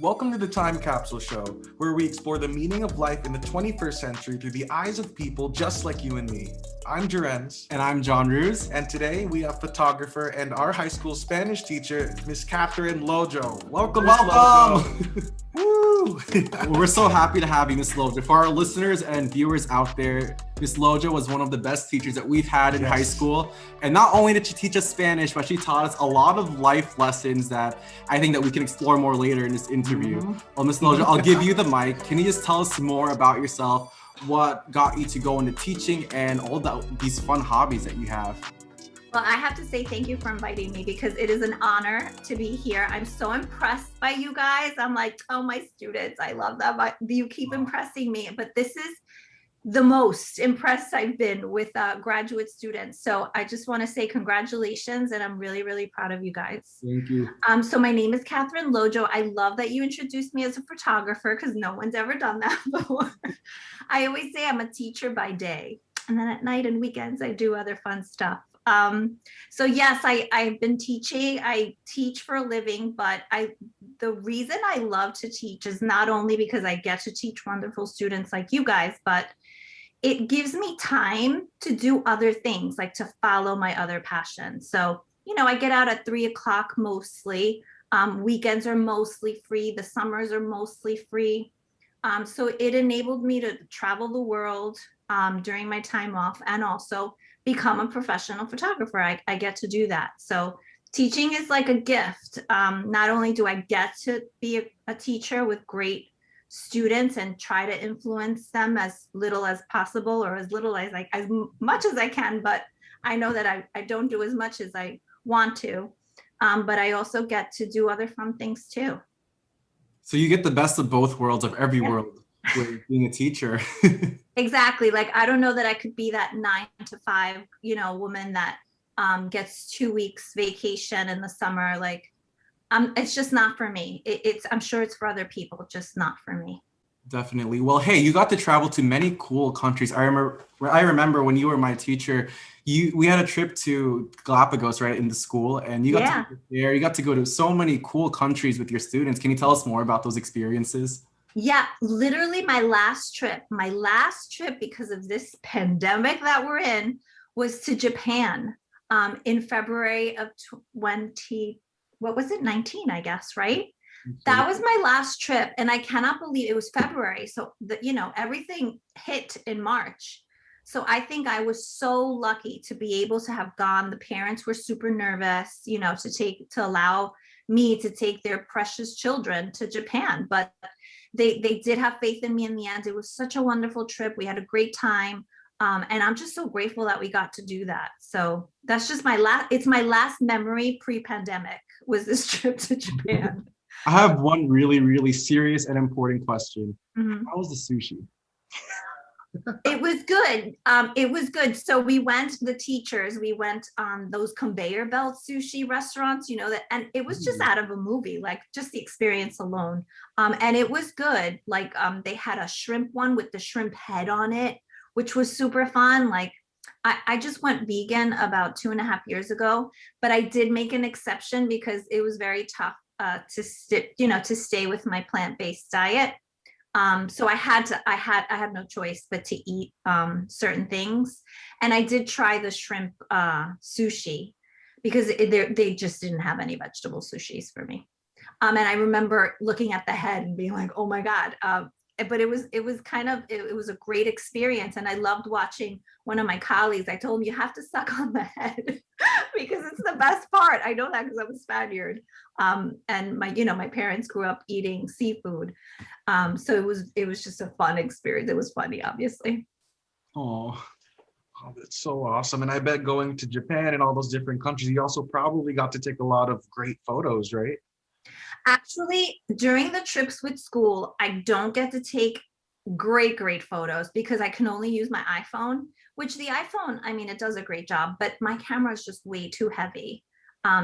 Welcome to the Time Capsule Show, where we explore the meaning of life in the 21st century through the eyes of people just like you and me. I'm Joerenz. And I'm Joenrhuz. And today we have photographer and our high school Spanish teacher, Miss Catherine Lojo. Welcome, Miss Lojo. Woo! We're so happy to have you, Miss Lojo. For our listeners and viewers out there, Miss Lojo was one of the best teachers that we've had in high school. And not only did she teach us Spanish, but she taught us a lot of life lessons that I think that we can explore more later in this interview. Well, Miss Lojo, I'll give you the mic. Can you just tell us more about yourself? What got you to go into teaching and all these fun hobbies that you have? Well, I have to say thank you for inviting me because it is an honor to be here. I'm so impressed by you guys. I'm like, oh, my students, I love them. You keep impressing me, but this is the most impressed I've been with graduate students. So I just want to say congratulations, and I'm really, really proud of you guys. Thank you. So my name is Catherine Lojo. I love that you introduced me as a photographer because no one's ever done that before. I always say I'm a teacher by day, and then at night and weekends, I do other fun stuff. So yes, I've been teaching. I teach for a living, but the reason I love to teach is not only because I get to teach wonderful students like you guys, but it gives me time to do other things, like to follow my other passions. So, I get out at 3 o'clock mostly. Weekends are mostly free. The summers are mostly free. So it enabled me to travel the world during my time off and also become a professional photographer. I get to do that. So teaching is like a gift. Not only do I get to be a teacher with great students and try to influence them as little as possible, or as little as as much as I can, but I know that I don't do as much as I want to, but I also get to do other fun things too. So you get the best of both worlds, of every world, with being a teacher. Exactly. Like, I don't know that I could be that 9 to 5, woman that gets 2 weeks vacation in the summer. Like, it's just not for me. I'm sure it's for other people, just not for me. Definitely. Well, hey, you got to travel to many cool countries. I remember when you were my teacher, we had a trip to Galapagos, right, in the school, and you got to go there. You got to go to so many cool countries with your students. Can you tell us more about those experiences? Yeah, literally my last trip because of this pandemic that we're in was to Japan in February of 19, I guess, right? That was my last trip, and I cannot believe it was February. So everything hit in March. So I think I was so lucky to be able to have gone. The parents were super nervous, to allow me to take their precious children to Japan, but they did have faith in me in the end. It was such a wonderful trip. We had a great time. And I'm just so grateful that we got to do that. So that's just it's my last memory pre-pandemic was this trip to Japan. I have one really, really serious and important question. Mm-hmm. How was the sushi? It was good. It was good. So we went on those conveyor belt sushi restaurants, and it was just out of a movie, like just the experience alone. And it was good. Like they had a shrimp one with the shrimp head on it, which was super fun. Like I just went vegan about 2.5 years ago, but I did make an exception because it was very tough to stay with my plant-based diet. So I had no choice but to eat certain things. And I did try the shrimp sushi because they just didn't have any vegetable sushis for me. And I remember looking at the head and being like, oh my God. But it was a great experience. And I loved watching one of my colleagues. I told him, you have to suck on the head because it's the best part. I know that because I'm a Spaniard. And my parents grew up eating seafood. So it was just a fun experience. It was funny, obviously. Oh, that's so awesome. And I bet going to Japan and all those different countries, you also probably got to take a lot of great photos, right? Actually, during the trips with school, I don't get to take great photos because I can only use my iPhone, which the iPhone, it does a great job, but my camera is just way too heavy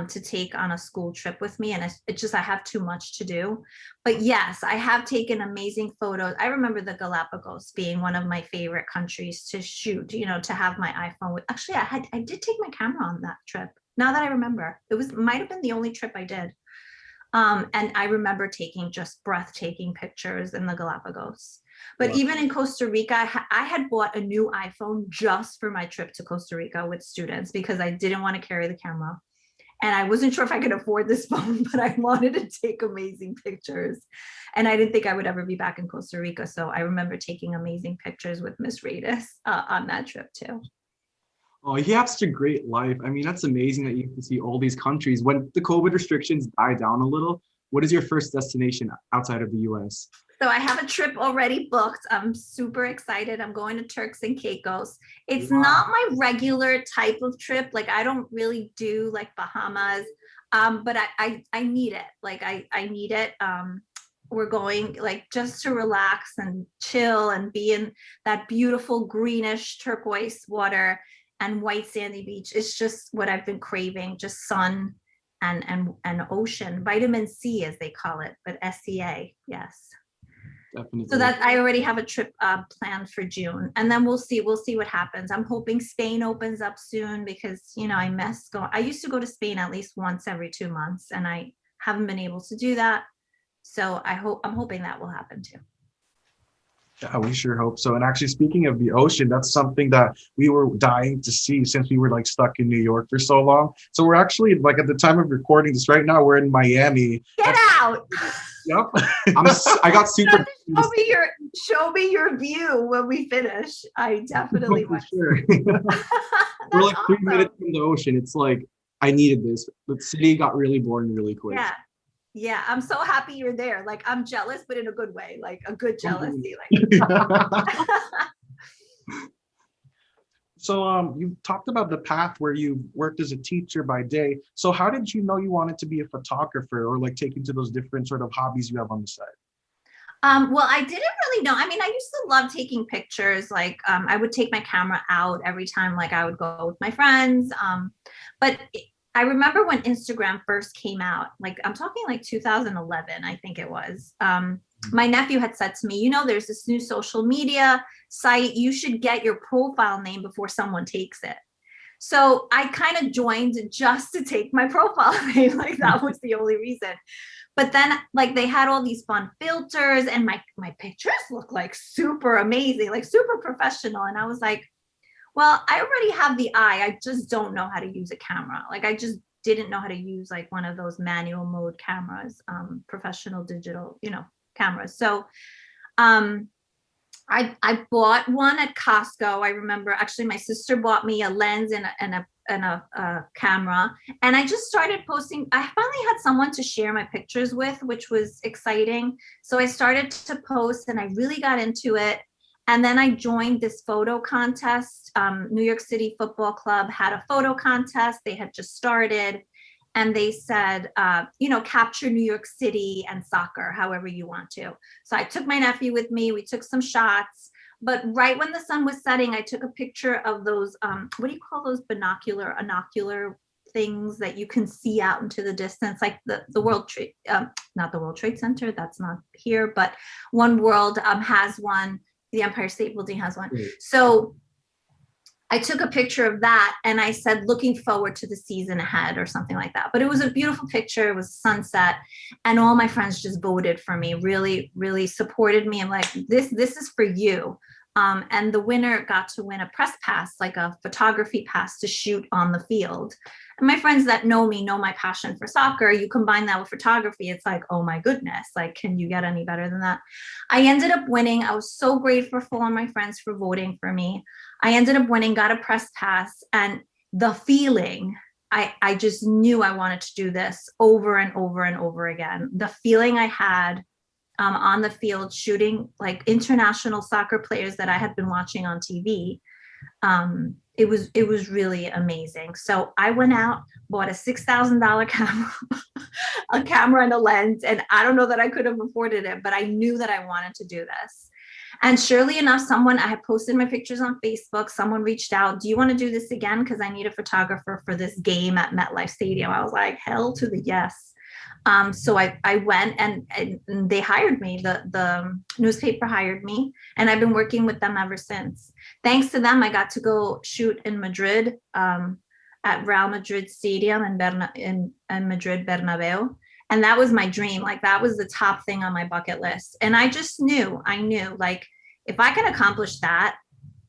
to take on a school trip with me. And it's just, I have too much to do. But yes, I have taken amazing photos. I remember the Galapagos being one of my favorite countries to shoot, to have my iPhone with. Actually, I did take my camera on that trip. Now that I remember, might have been the only trip I did. And I remember taking just breathtaking pictures in the Galapagos. But Wow. even in Costa Rica, I had bought a new iPhone just for my trip to Costa Rica with students because I didn't want to carry the camera. And I wasn't sure if I could afford this phone, but I wanted to take amazing pictures. And I didn't think I would ever be back in Costa Rica. So I remember taking amazing pictures with Miss Radis on that trip too. Oh, you have such a great life. I mean, that's amazing that you get to see all these countries. When the COVID restrictions die down a little, what is your first destination outside of the US? So I have a trip already booked. I'm super excited. I'm going to Turks and Caicos. It's Wow. not my regular type of trip. Like I don't really do like Bahamas, but I need it. Like I need it. We're going like just to relax and chill and be in that beautiful greenish turquoise water and white sandy beach. It's just what I've been craving, just sun and ocean, vitamin C as they call it, but SCA, yes. Definitely. So that I already have a trip planned for June, and then we'll see what happens. I'm hoping Spain opens up soon because I miss going. I used to go to Spain at least once every 2 months, and I haven't been able to do that. So I'm hoping that will happen too. Yeah, we sure hope so. And actually, speaking of the ocean, that's something that we were dying to see since we were like stuck in New York for so long. So we're actually like at the time of recording this right now, we're in Miami. Get out! Yep. I got super. Show me your view when we finish. I definitely For want. sure. That's We're like 3 awesome. minutes from the ocean. It's like I needed this. The city got really boring really quick. Yeah, I'm so happy you're there. Like I'm jealous, but in a good way, like a good jealousy. Like So you talked about the path where you worked as a teacher by day. So how did you know you wanted to be a photographer or like take into those different sort of hobbies you have on the side? Well, I didn't really know. I mean, I used to love taking pictures. Like I would take my camera out every time like I would go with my friends. But I remember when Instagram first came out, like I'm talking like 2011, I think it was. My nephew had said to me, there's this new social media site. You should get your profile name before someone takes it. So I kind of joined just to take my profile name. Like that was the only reason. But then like they had all these fun filters and my pictures look like super amazing, like super professional. And I was like, well, I already have the eye. I just don't know how to use a camera. Like I just didn't know how to use like one of those manual mode cameras, professional digital, cameras. So I bought one at Costco. I remember actually my sister bought me a lens and a camera, and I just started posting. I finally had someone to share my pictures with, which was exciting. So I started to post and I really got into it. And then I joined this photo contest. New York City Football Club had a photo contest. They had just started. And they said, capture New York City and soccer, however you want to. So I took my nephew with me. We took some shots. But right when the sun was setting, I took a picture of those, what do you call those binocular things that you can see out into the distance, like the World Trade, not the World Trade Center, that's not here, but One World has one. The Empire State Building has one. So I took a picture of that and I said, looking forward to the season ahead or something like that. But it was a beautiful picture. It was sunset and all my friends just voted for me, really, really supported me. I'm like, this is for you. And the winner got to win a press pass, like a photography pass to shoot on the field. And my friends that know me know my passion for soccer. You combine that with photography, it's like, oh my goodness, like, can you get any better than that? I ended up winning. I was so grateful for all my friends for voting for me. I ended up winning, got a press pass, and the feeling, I just knew I wanted to do this over and over and over again. The feeling I had on the field shooting like international soccer players that I had been watching on TV. It was really amazing. So I went out, bought a $6,000 camera, a camera and a lens, and I don't know that I could have afforded it, but I knew that I wanted to do this. And surely enough, I had posted my pictures on Facebook. Someone reached out, do you want to do this again? Because I need a photographer for this game at MetLife Stadium. I was like, hell to the yes. So I went and they hired me. The newspaper hired me, and I've been working with them ever since. Thanks to them, I got to go shoot in Madrid at Real Madrid Stadium in Madrid Bernabeu. And that was my dream. Like that was the top thing on my bucket list. And I knew like, if I can accomplish that,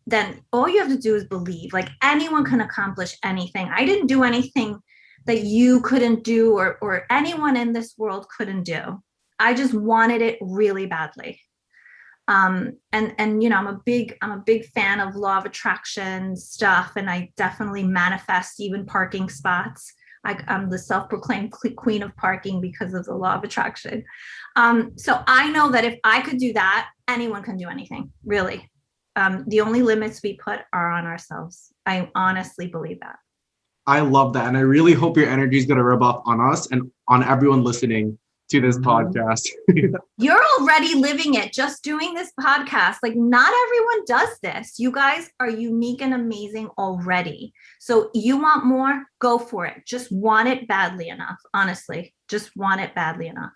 then all you have to do is believe. Like anyone can accomplish anything. I didn't do anything that you couldn't do, or anyone in this world couldn't do. I just wanted it really badly. And you know, I'm a big fan of law of attraction stuff, and I definitely manifest even parking spots. I'm the self-proclaimed queen of parking because of the law of attraction. So I know that if I could do that, anyone can do anything, really. The only limits we put are on ourselves. I honestly believe that. I love that. And I really hope your energy is going to rub off on us and on everyone listening to this podcast. You're already living it just doing this podcast. Like not everyone does this. You guys are unique and amazing already. So you want more, go for it. Just want it badly enough. Honestly, just want it badly enough.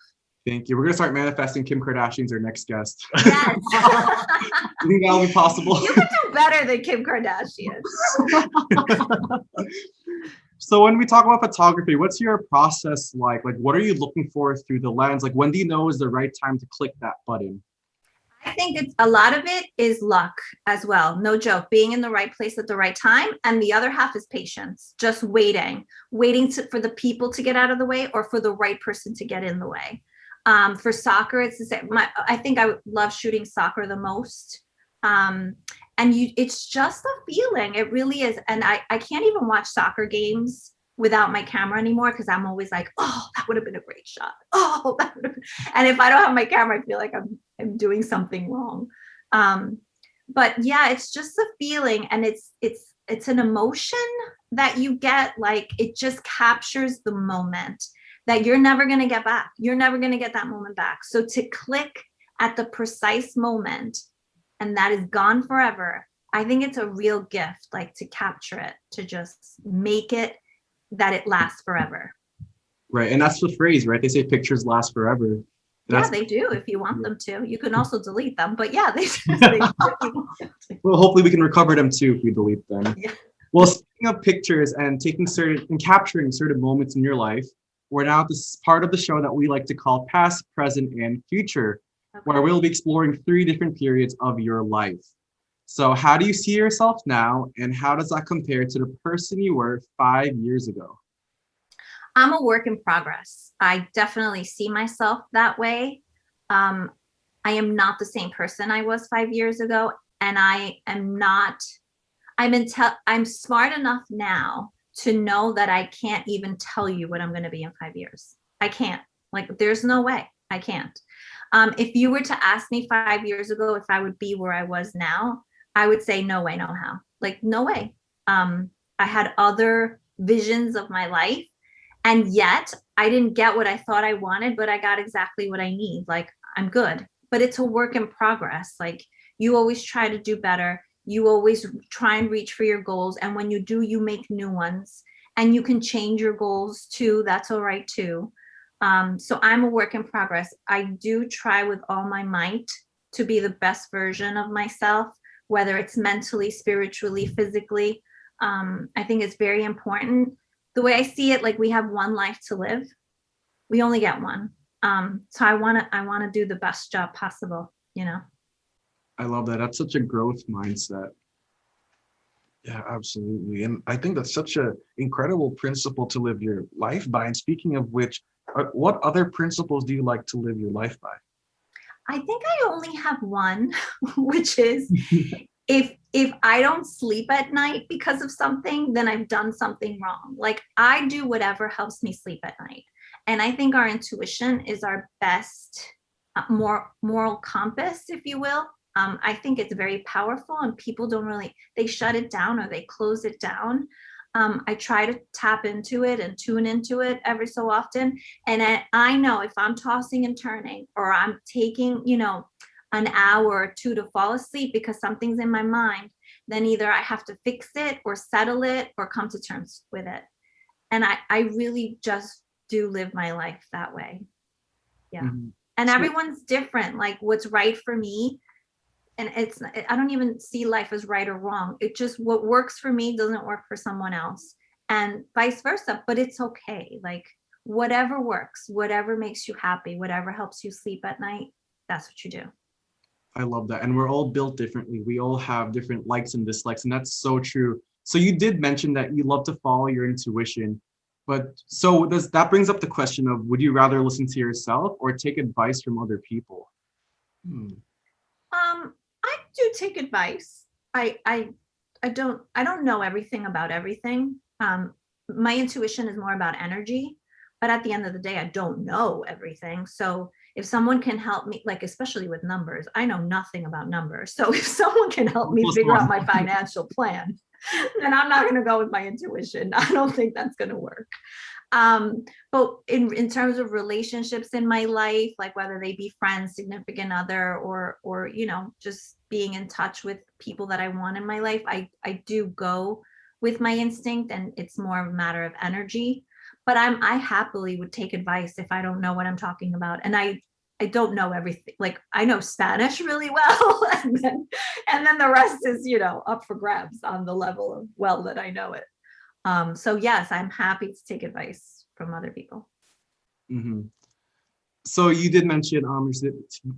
Thank you. We're going to start manifesting Kim Kardashian's our next guest. Yes. I think that'll be possible. You can do better than Kim Kardashian. So when we talk about photography, what's your process like? Like, what are you looking for through the lens? Like, when do you know is the right time to click that button? I think it's a lot of it is luck as well. No joke, being in the right place at the right time. And the other half is patience, just waiting for the people to get out of the way or for the right person to get in the way. For soccer, it's the same. I think I would love shooting soccer the most. It's just a feeling. It really is. And I can't even watch soccer games without my camera anymore because I'm always like, oh, that would have been a great shot. Oh, that would have been. And if I don't have my camera, I feel like I'm doing something wrong. But yeah, it's just a feeling, and it's an emotion that you get. Like it just captures the moment that you're never going to get back. You're never going to get that moment back. So to click at the precise moment, and that is gone forever, I think it's a real gift, like to capture it, to just make it that it lasts forever. Right. And that's the phrase, right? They say pictures last forever. Yeah, they do if you want them to. You can also delete them, but yeah, they do. Well, hopefully we can recover them too if we delete them. Yeah. Well, speaking of pictures and capturing certain moments in your life, we're now at this part of the show that we like to call past, present, and future, where we'll be exploring 3 different periods of your life. So how do you see yourself now, and how does that compare to the person you were 5 years ago? I'm a work in progress. I definitely see myself that way. I am not the same person I was 5 years ago, and I'm smart enough now to know that I can't even tell you what I'm going to be in 5 years. I can't. Like, there's no way. I can't. If you were to ask me 5 years ago if I would be where I was now, I would say no way, no how. Like, no way. I had other visions of my life, and yet I didn't get what I thought I wanted, but I got exactly what I need. Like, I'm good. But it's a work in progress. Like, you always try to do better. You always try and reach for your goals. And when you do, you make new ones. And you can change your goals too. That's all right too. So I'm a work in progress. I do try with all my might to be the best version of myself, whether it's mentally, spiritually, physically. I think it's very important. The way I see it, like, we have one life to live. We only get one. So I want to do the best job possible, you know? I love that. That's such a growth mindset. Yeah, absolutely. And I think that's such an incredible principle to live your life by. And speaking of which, what other principles do you like to live your life by? I think I only have one, which is if I don't sleep at night because of something, then I've done something wrong. Like, I do whatever helps me sleep at night. And I think our intuition is our best moral compass, if you will. I think it's very powerful, and people don't really, they shut it down or they close it down. I try to tap into it and tune into it every so often. And I know if I'm tossing and turning, or I'm taking, an hour or two to fall asleep because something's in my mind, then either I have to fix it or settle it or come to terms with it. And I really just do live my life that way. Yeah. Mm-hmm. And everyone's different. Like, what's right for me, and I don't even see life as right or wrong. It just, what works for me doesn't work for someone else, and vice versa. But it's okay. Like, whatever works, whatever makes you happy, whatever helps you sleep at night, that's what you do. I love that. And we're all built differently. We all have different likes and dislikes, and that's so true. So you did mention that you love to follow your intuition, but so does that brings up the question of, would you rather listen to yourself or take advice from other people? Hmm. I do take advice. I don't know everything about everything. My intuition is more about energy, but at the end of the day, I don't know everything. So if someone can help me, like especially with numbers, I know nothing about numbers. So if someone can help me figure out my financial plan, then I'm not going to go with my intuition. I don't think that's going to work. But in terms of relationships in my life, like whether they be friends, significant other, or you know, just being in touch with people that I want in my life, I do go with my instinct, and it's more of a matter of energy. But I happily would take advice if I don't know what I'm talking about, and I don't know everything. Like I know Spanish really well, and then the rest is, you know, up for grabs on the level of well that I know it. So yes, I'm happy to take advice from other people. Mm-hmm. So you did mention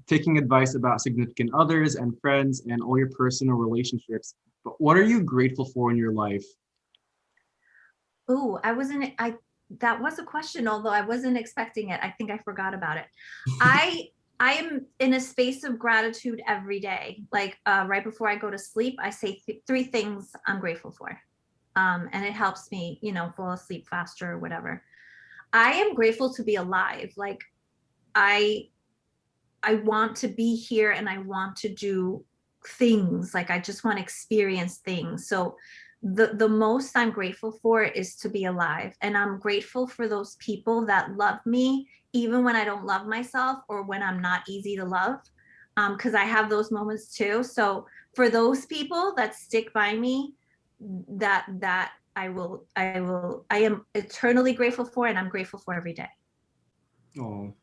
taking advice about significant others and friends and all your personal relationships. But what are you grateful for in your life? Oh, that was a question, although I wasn't expecting it. I think I forgot about it. I am in a space of gratitude every day. Like right before I go to sleep, I say three things I'm grateful for. And it helps me, you know, fall asleep faster or whatever. I am grateful to be alive. Like I want to be here and I want to do things. Like I just want to experience things. So the most I'm grateful for is to be alive. And I'm grateful for those people that love me, even when I don't love myself or when I'm not easy to love. Because I have those moments too. So for those people that stick by me, that I am eternally grateful for, and I'm grateful for every day. Oh.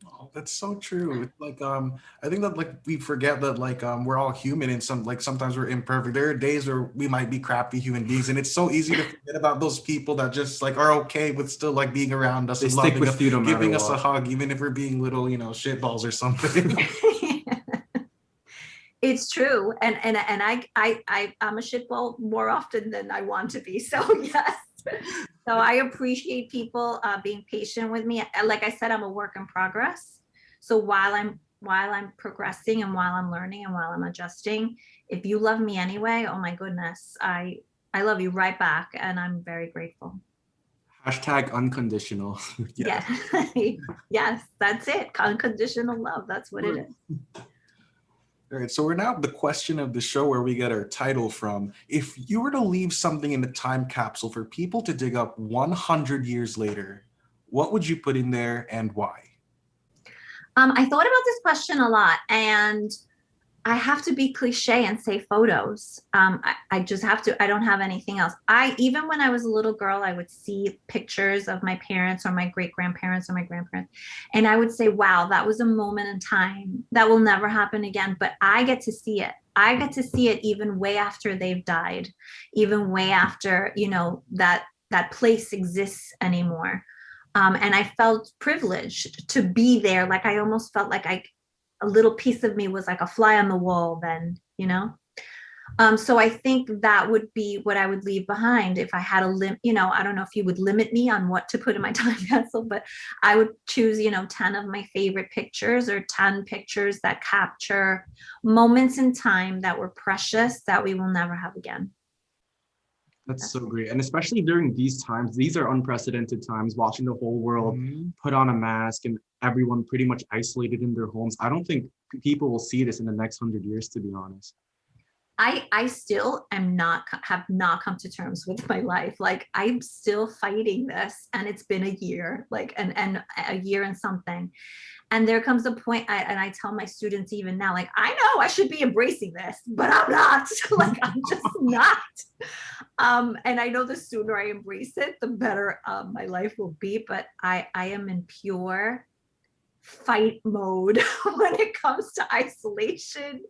Oh, that's so true. It's like I think that like we forget that like we're all human and sometimes we're imperfect. There are days where we might be crappy human beings, and it's so easy to forget about those people that just like are okay with still like being around us They and stick loving with us, you no matter giving us a what. hug, even if we're being little, you know, shitballs or something. It's true, and I'm a shitball more often than I want to be. So yes, so I appreciate people being patient with me. Like I said, I'm a work in progress. So while I'm progressing and while I'm learning and while I'm adjusting, if you love me anyway, oh my goodness, I love you right back, and I'm very grateful. Hashtag unconditional. Yeah, Yes. yes, that's it. Unconditional love. That's what it is. All right, so we're now at the question of the show where we get our title from. If you were to leave something in the time capsule for people to dig up 100 years later, what would you put in there and why? I thought about this question a lot, and I have to be cliche and say photos. I just have to. I don't have anything else. Even when I was a little girl, I would see pictures of my parents or my great grandparents or my grandparents, and I would say, "Wow, that was a moment in time that will never happen again." But I get to see it. I get to see it even way after they've died, even way after, you know, that place exists anymore. And I felt privileged to be there. Like I almost felt like a little piece of me was like a fly on the wall then, you know? So I think that would be what I would leave behind if I had a you know, I don't know if you would limit me on what to put in my time capsule, but I would choose, you know, 10 of my favorite pictures or 10 pictures that capture moments in time that were precious that we will never have again. That's so great. And especially during these times, these are unprecedented times, watching the whole world Mhm. put on a mask and everyone pretty much isolated in their homes. I don't think people will see this in the next 100 years, to be honest. I still have not come to terms with my life. Like I'm still fighting this, and it's been a year, like and a year and something. And there comes a point, and I tell my students even now, like I know I should be embracing this, but I'm not. Like I'm just not. And I know the sooner I embrace it, the better my life will be. But I am in pure fight mode when it comes to isolation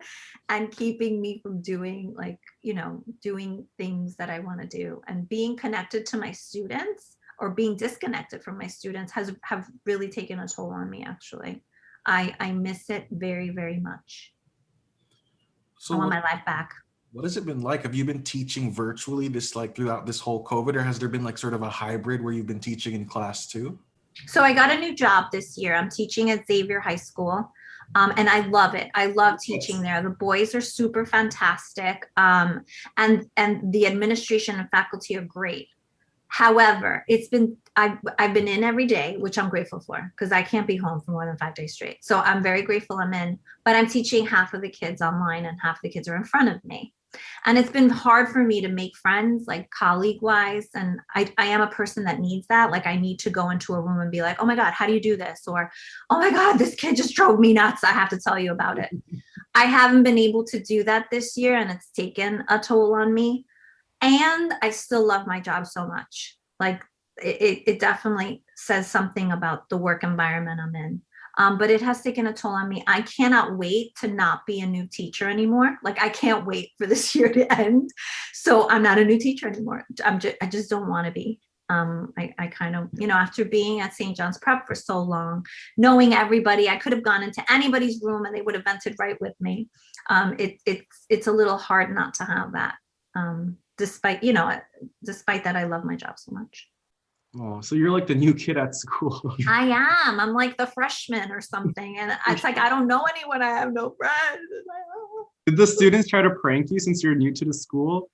and keeping me from doing, like, you know, doing things that I want to do and being connected to my students. or being disconnected from my students have really taken a toll on me, actually. I miss it very, very much. So I want what, my life back. what has it been like? Have you been teaching virtually this like throughout this whole COVID, or has there been like sort of a hybrid where you've been teaching in class too? So I got a new job this year. I'm teaching at Xavier High School. And I love it. I love teaching there. The boys are super fantastic. And the administration and faculty are great. However, I've been in every day, which I'm grateful for, because I can't be home for more than 5 days straight. So I'm very grateful I'm in, but I'm teaching half of the kids online and half the kids are in front of me. And it's been hard for me to make friends, like colleague wise. And I am a person that needs that. Like I need to go into a room and be like, oh my God, how do you do this? Or, oh my God, this kid just drove me nuts. I have to tell you about it. I haven't been able to do that this year, and it's taken a toll on me. And I still love my job so much. Like it definitely says something about the work environment I'm in. But it has taken a toll on me. I cannot wait to not be a new teacher anymore. Like I can't wait for this year to end. So I'm not a new teacher anymore. I just don't want to be. I kind of, after being at St. John's Prep for so long, knowing everybody, I could have gone into anybody's room and they would have vented right with me. It's a little hard not to have that. Despite that, I love my job so much. Oh, so you're like the new kid at school. I am. I'm like the freshman or something. And it's like, I don't know anyone. I have no friends. Did the students try to prank you since you're new to the school?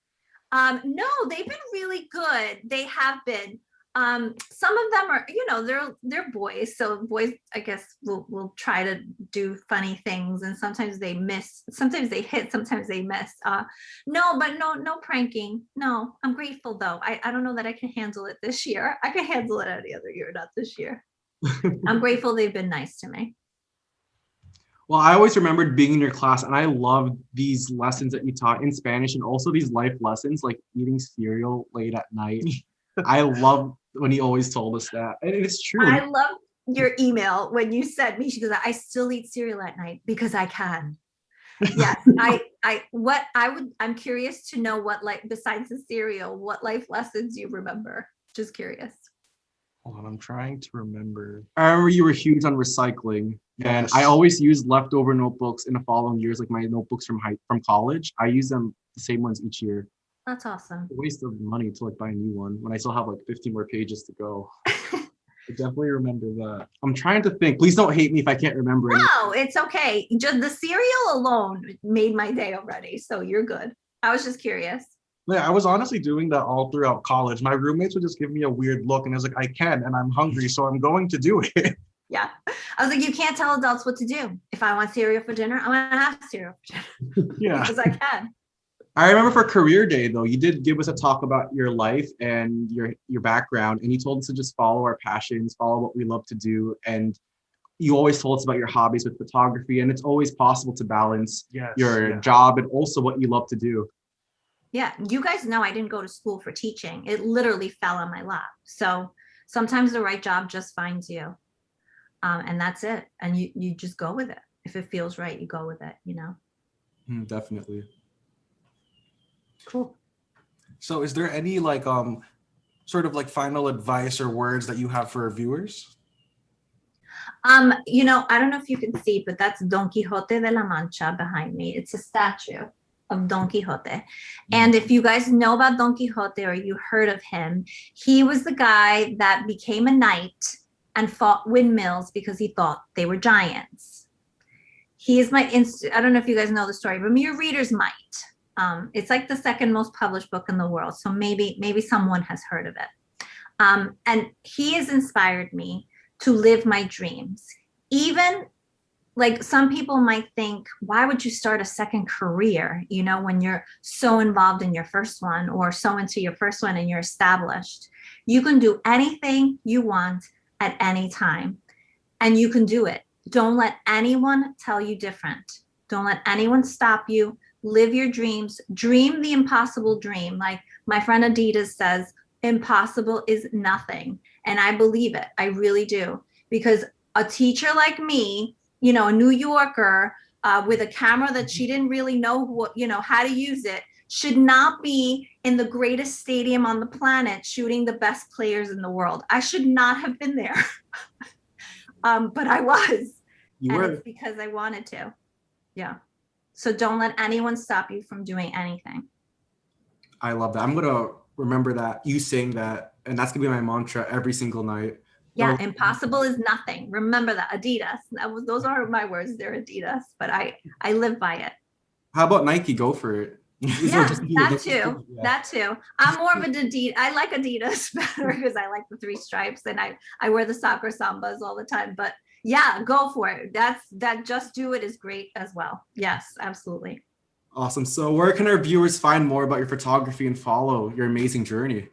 No, they've been really good. They have been. Some of them are, they're boys. So boys, I guess, will try to do funny things, and sometimes they miss, sometimes they hit, sometimes they miss. No pranking. No, I'm grateful though. I don't know that I can handle it this year. I can handle it any other year, not this year. I'm grateful they've been nice to me. Well, I always remembered being in your class, and I loved these lessons that you taught in Spanish, and also these life lessons like eating cereal late at night. I love when he always told us that, and it's true. I love your email when you sent me. She goes, "I still eat cereal at night because I can." Yes, I'm curious to know what, like, besides the cereal, what life lessons you remember. Just curious. Hold on, I'm trying to remember. I remember you were huge on recycling, and Yes. I always used leftover notebooks in the following years, like my notebooks from college. I use them the same ones each year. That's awesome. A waste of money to like buy a new one when I still have like 15 more pages to go. I definitely remember that. I'm trying to think. Please don't hate me if I can't remember anything. No, it's okay. Just the cereal alone made my day already. So you're good. I was just curious. Yeah, I was honestly doing that all throughout college. My roommates would just give me a weird look, and I was like, I can, and I'm hungry, so I'm going to do it. Yeah. I was like, you can't tell adults what to do. If I want cereal for dinner, I'm going to have cereal for dinner. Yeah. Because I can. I remember for career day though, you did give us a talk about your life and your background, and you told us to just follow our passions, follow what we love to do, and you always told us about your hobbies with photography, and it's always possible to balance your job and also what you love to do. Yeah, you guys know I didn't go to school for teaching. It literally fell on my lap. So sometimes the right job just finds you. And that's it. And you just go with it. If it feels right, you go with it, Definitely. Cool. So is there any like sort of like final advice or words that you have for our viewers? I don't know if you can see, but that's Don Quixote de la Mancha behind me. It's a statue of Don Quixote. And if you guys know about Don Quixote or you heard of him, he was the guy that became a knight and fought windmills because he thought they were giants. He is I don't know if you guys know the story, but your readers might. It's like the second most published book in the world. So maybe someone has heard of it. And he has inspired me to live my dreams. Even like some people might think, why would you start a second career, when you're so involved in your first one or so into your first one and you're established? You can do anything you want at any time, and you can do it. Don't let anyone tell you different. Don't let anyone stop you. Live your dreams. Dream the impossible dream. Like my friend Adidas says, impossible is nothing. And I believe it. I really do. Because a teacher like me, a New Yorker with a camera that she didn't really know how to use it, should not be in the greatest stadium on the planet shooting the best players in the world. I should not have been there. But I was. You And were. it's because I wanted to. Yeah. So don't let anyone stop you from doing anything. I love that. I'm gonna remember that, you saying that, and that's gonna be my mantra every single night. Yeah, No- impossible is nothing. Remember that. Adidas. Those aren't my words, they're Adidas, but I live by it. How about Nike? Go for it. Yeah, that That's just- too. yeah. That too. I'm more of an Adidas. I like Adidas better because I like the 3 stripes and I wear the soccer sambas all the time. But yeah, go for it. That just do it is great as well. Yes, absolutely. Awesome. So where can our viewers find more about your photography and follow your amazing journey?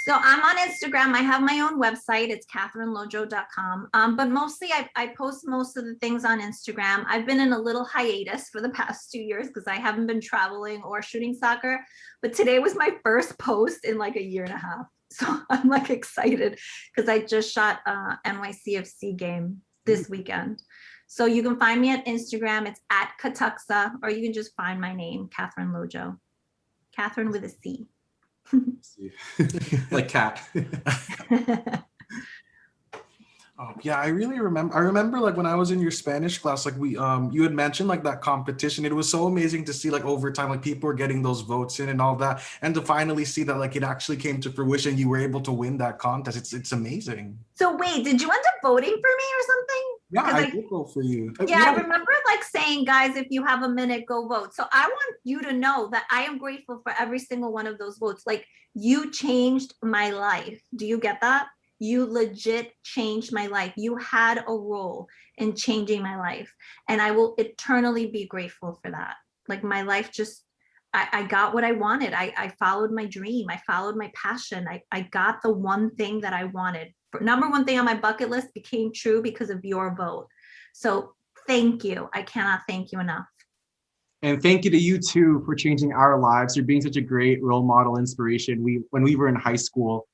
So I'm on Instagram. I have my own website. It's catherinelojo.com. But mostly I post most of the things on Instagram. I've been in a little hiatus for the past 2 years because I haven't been traveling or shooting soccer. But today was my first post in like a year and a half. So I'm like excited because I just shot NYCFC game this weekend. So you can find me at Instagram. It's at Katuxa, or you can just find my name, Catherine Lojo. Catherine with a C. Like cat. Oh, yeah, I really remember. I remember like when I was in your Spanish class, like you had mentioned like that competition. It was so amazing to see like over time, like people were getting those votes in and all that, and to finally see that like it actually came to fruition. You were able to win that contest. It's amazing. So wait, did you end up voting for me or something? Yeah, Because I did go for you. Yeah, I remember like saying, guys, if you have a minute, go vote. So I want you to know that I am grateful for every single one of those votes. Like, you changed my life. Do you get that? You legit changed my life. You had a role in changing my life. And I will eternally be grateful for that. Like, my life just, I got what I wanted. I followed my dream. I followed my passion. I got the one thing that I wanted. Number one thing on my bucket list became true because of your vote. So thank you. I cannot thank you enough. And thank you to you too for changing our lives. You're being such a great role model inspiration. When we were in high school.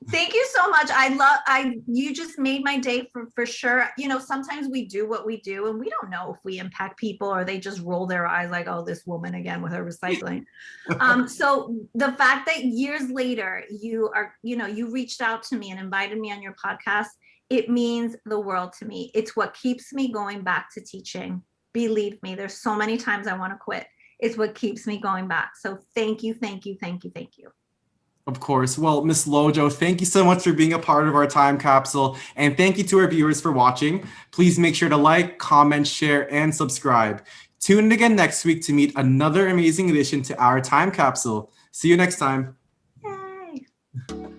Thank you so much. You just made my day for sure. You know, sometimes we do what we do and we don't know if we impact people or they just roll their eyes like, oh, this woman again with her recycling. So the fact that years later you reached out to me and invited me on your podcast, it means the world to me. It's what keeps me going back to teaching. Believe me, there's so many times I want to quit. It's what keeps me going back. So thank you, thank you, thank you, thank you. Of course. Well, Miss Lojo, thank you so much for being a part of our time capsule. And thank you to our viewers for watching. Please make sure to like, comment, share, and subscribe. Tune in again next week to meet another amazing addition to our time capsule. See you next time. Yay.